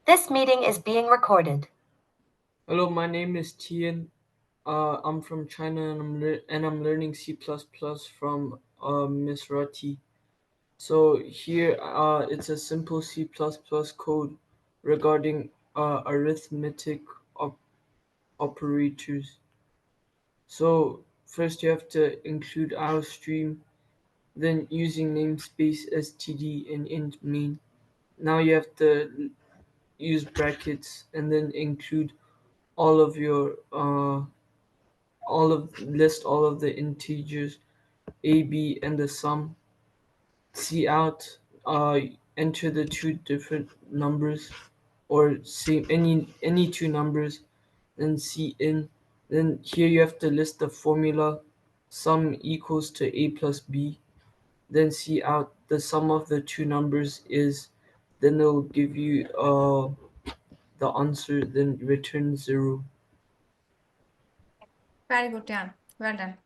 This meeting is being recorded. Hello, my name is Tian. I'm from China and I'm learning C++ from Miss Rati. So here it's a simple C++ code regarding arithmetic op- operators. So first you have to include our stream, then using namespace std and int main. Now you have to use brackets and then include all of your list all of the integers a, b, and the sum. See out, enter the two different numbers, or same any two numbers. Then see in. Then here you have to list the formula. Sum equals to a plus b. Then see out the sum of the two numbers is. Then it'll give you the answer. Then return 0. Very good, Tian. Well done.